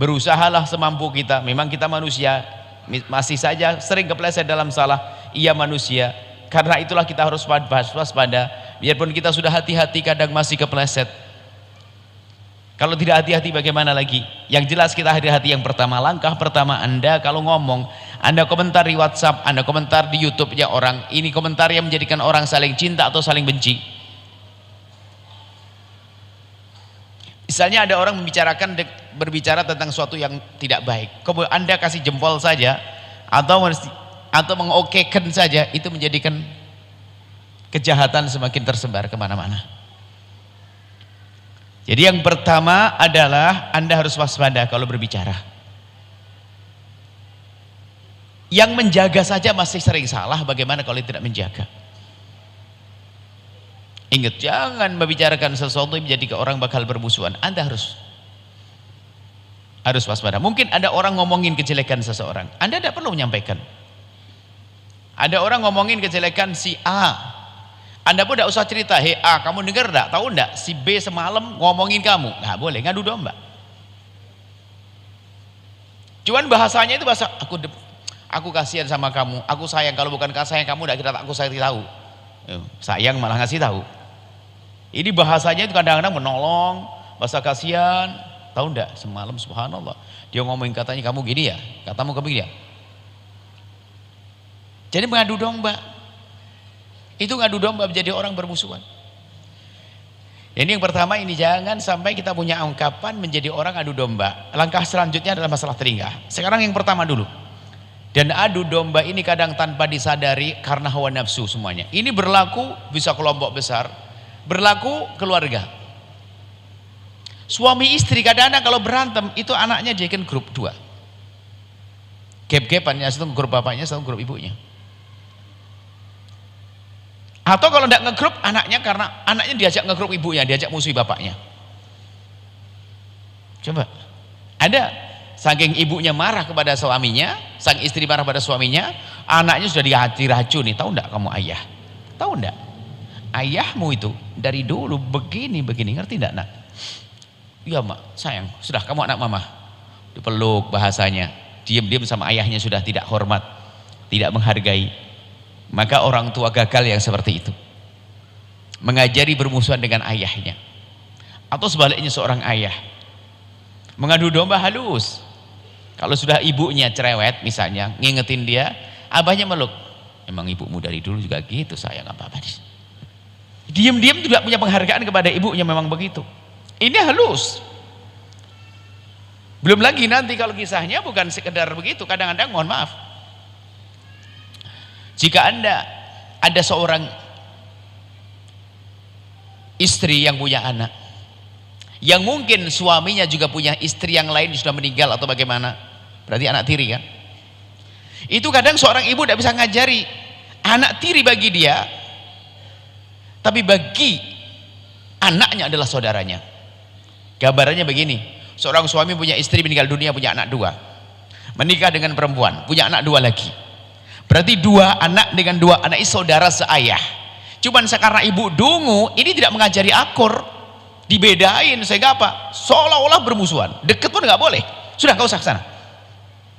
Berusahalah semampu kita. Memang kita manusia, masih saja sering kepleset dalam salah. Iya manusia. Karena itulah kita harus waspada. Biarpun kita sudah hati-hati kadang masih kepleset. Kalau tidak hati-hati bagaimana lagi? Yang jelas kita hati-hati. Yang pertama, langkah pertama Anda kalau ngomong, Anda komentar di WhatsApp, Anda komentar di YouTube-nya orang, ini komentar yang menjadikan orang saling cinta atau saling benci. Misalnya ada orang berbicara tentang sesuatu yang tidak baik, kemudian Anda kasih jempol saja atau mengokekan saja, itu menjadikan kejahatan semakin tersebar kemana-mana. Jadi yang pertama adalah Anda harus waspada kalau berbicara. Yang menjaga saja masih sering salah, bagaimana kalau tidak menjaga? Ingat, jangan membicarakan sesuatu yang menjadi orang bakal bermusuhan. Anda harus waspada. Mungkin ada orang ngomongin kejelekan seseorang, Anda tidak perlu menyampaikan. Ada orang ngomongin kejelekan si A, Anda pun tidak usah cerita, hei A, kamu dengar tidak, tahu tidak si B semalam ngomongin kamu. Nggak boleh, ngadu domba. Cuman bahasanya itu bahasa aku kasihan sama kamu, aku sayang, kalau bukan kasih kamu tidak kira aku sayang tahu. Sayang malah ngasih tahu. Ini bahasanya itu kadang-kadang menolong, bahasa kasihan. Tahu enggak semalam subhanallah dia ngomongin katanya kamu gini ya, katamu kamu gini ya. Jadi mengadu domba. Itu ngadu domba menjadi orang bermusuhan. Ini yang pertama, ini jangan sampai kita punya ungkapan menjadi orang adu domba. Langkah selanjutnya adalah masalah telinga. Sekarang yang pertama dulu. Dan adu domba ini kadang tanpa disadari karena hawa nafsu semuanya. Ini berlaku bisa kelompok besar, berlaku keluarga. Suami istri kadang-kadang kalau berantem itu anaknya jadikan grup dua. Gap-gapannya satu grup bapaknya, satu grup ibunya. Atau kalau tidak ngegrup anaknya, karena anaknya diajak ngegrup ibunya, diajak musuhi bapaknya. Coba. Ada saking ibunya marah kepada suaminya, sang istri marah pada suaminya, anaknya sudah diracuni. Tahu enggak kamu ayah? Tahu enggak? Ayahmu itu dari dulu begini, ngerti enggak nak? Iya mak, sayang, sudah kamu anak mama. Dipeluk bahasanya, diam-diam sama ayahnya sudah tidak hormat, tidak menghargai. Maka orang tua gagal yang seperti itu, mengajari bermusuhan dengan ayahnya. Atau sebaliknya seorang ayah mengadu domba halus. Kalau sudah ibunya cerewet misalnya, ngingetin dia, abahnya meluk, emang ibumu dari dulu juga gitu sayang, apa-apa. Diam-diam tidak punya penghargaan kepada ibunya, memang begitu. Ini halus. Belum lagi nanti kalau kisahnya bukan sekedar begitu, kadang-kadang mohon maaf, jika Anda ada seorang istri yang punya anak, yang mungkin suaminya juga punya istri yang lain sudah meninggal atau bagaimana, berarti anak tiri kan? Itu kadang seorang ibu tidak bisa ngajari anak tiri bagi dia, tapi bagi anaknya adalah saudaranya. Gambarannya begini, seorang suami punya istri meninggal dunia, punya anak dua, menikah dengan perempuan, punya anak dua lagi. Berarti dua anak dengan dua anak ini saudara seayah. Cuman sekarang ibu dungu ini tidak mengajari akur, dibedain sehingga apa? Seolah-olah bermusuhan. Deket pun nggak boleh. Sudah kau usah sana.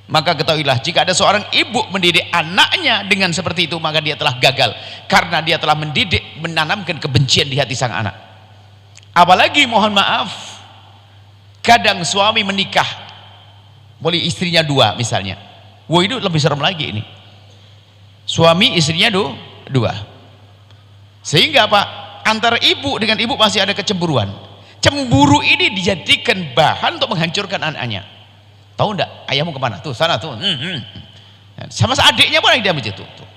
Maka ketahuilah, jika ada seorang ibu mendidik anaknya dengan seperti itu, maka dia telah gagal, karena dia telah mendidik, menanamkan kebencian di hati sang anak. Apalagi mohon maaf, kadang suami menikah, boleh istrinya dua misalnya. Wah itu lebih serem lagi ini. Suami istrinya dua, sehingga apa, antara ibu dengan ibu masih ada kecemburuan. Cemburu ini dijadikan bahan untuk menghancurkan anaknya. Tahu enggak ayahmu kemana tuh, sana tuh, sama adiknya pun dia begitu tuh.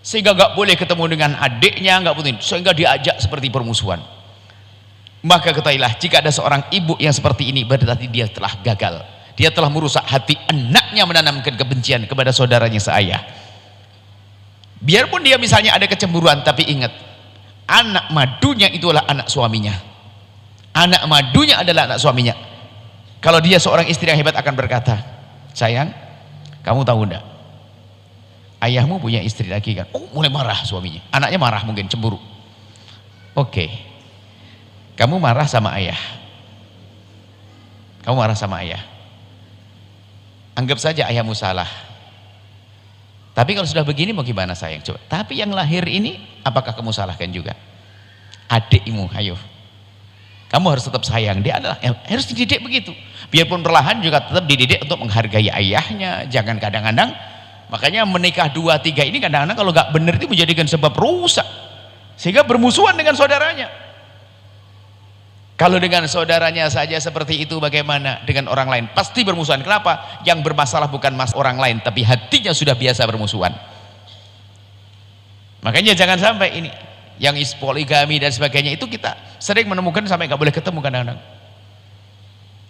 Sehingga nggak boleh ketemu dengan adiknya, nggak boleh, sehingga diajak seperti permusuhan. Maka ketahuilah, jika ada seorang ibu yang seperti ini, berarti dia telah gagal, dia telah merusak hati anaknya, menanamkan kebencian kepada saudaranya seayah. Biarpun dia misalnya ada kecemburuan, tapi ingat, anak madunya itulah anak suaminya. Anak madunya adalah anak suaminya. Kalau dia seorang istri yang hebat akan berkata, sayang, kamu tahu enggak, ayahmu punya istri lagi kan? Oh, mulai marah suaminya. Anaknya marah, mungkin cemburu. Oke, kamu marah sama ayah, kamu marah sama ayah, anggap saja ayahmu salah. Tapi kalau sudah begini mau gimana sayang? Coba. Tapi yang lahir ini apakah kamu salahkan juga? Adikmu, ayo. Kamu harus tetap sayang. Dia adalah harus dididik begitu. Biarpun perlahan juga tetap dididik untuk menghargai ayahnya. Jangan kadang-kadang, makanya menikah 2, 3 ini kadang-kadang kalau nggak benar itu menjadikan sebab rusak. Sehingga bermusuhan dengan saudaranya. Kalau dengan saudaranya saja seperti itu, bagaimana dengan orang lain? Pasti bermusuhan. Kenapa? Yang bermasalah bukan orang lain, tapi hatinya sudah biasa bermusuhan. Makanya jangan sampai ini yang poligami dan sebagainya itu kita sering menemukan sampai nggak boleh ketemu kadang-kadang.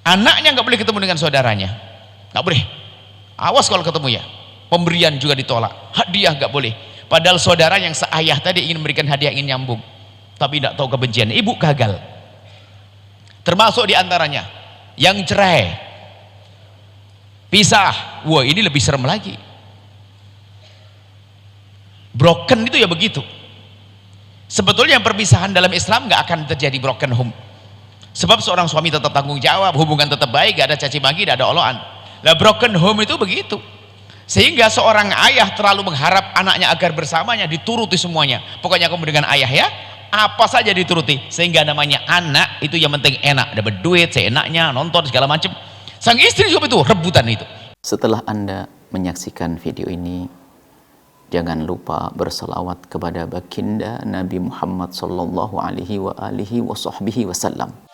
Anaknya nggak boleh ketemu dengan saudaranya, nggak boleh. Awas kalau ketemu ya. Pemberian juga ditolak, hadiah nggak boleh. Padahal saudara yang seayah tadi ingin memberikan hadiah, ingin nyambung, tapi tidak tahu kebencian. Ibu gagal. Termasuk diantaranya yang cerai, pisah. Wah, ini lebih serem lagi. Broken itu ya begitu. Sebetulnya perpisahan dalam Islam nggak akan terjadi broken home. Sebab seorang suami tetap tanggung jawab, hubungan tetap baik, gak ada caci maki, gak ada oloan. Lah broken home itu begitu. Sehingga seorang ayah terlalu mengharap anaknya agar bersamanya, dituruti semuanya. Pokoknya kamu dengan ayah ya, apa saja dituruti. Sehingga namanya anak itu yang penting enak, dapat duit seenaknya, nonton segala macam. Sang istri juga itu rebutan itu. Setelah Anda menyaksikan video ini, jangan lupa berselawat kepada baginda Nabi Muhammad sallallahu alaihi wa alihi wa sahbihi wasallam.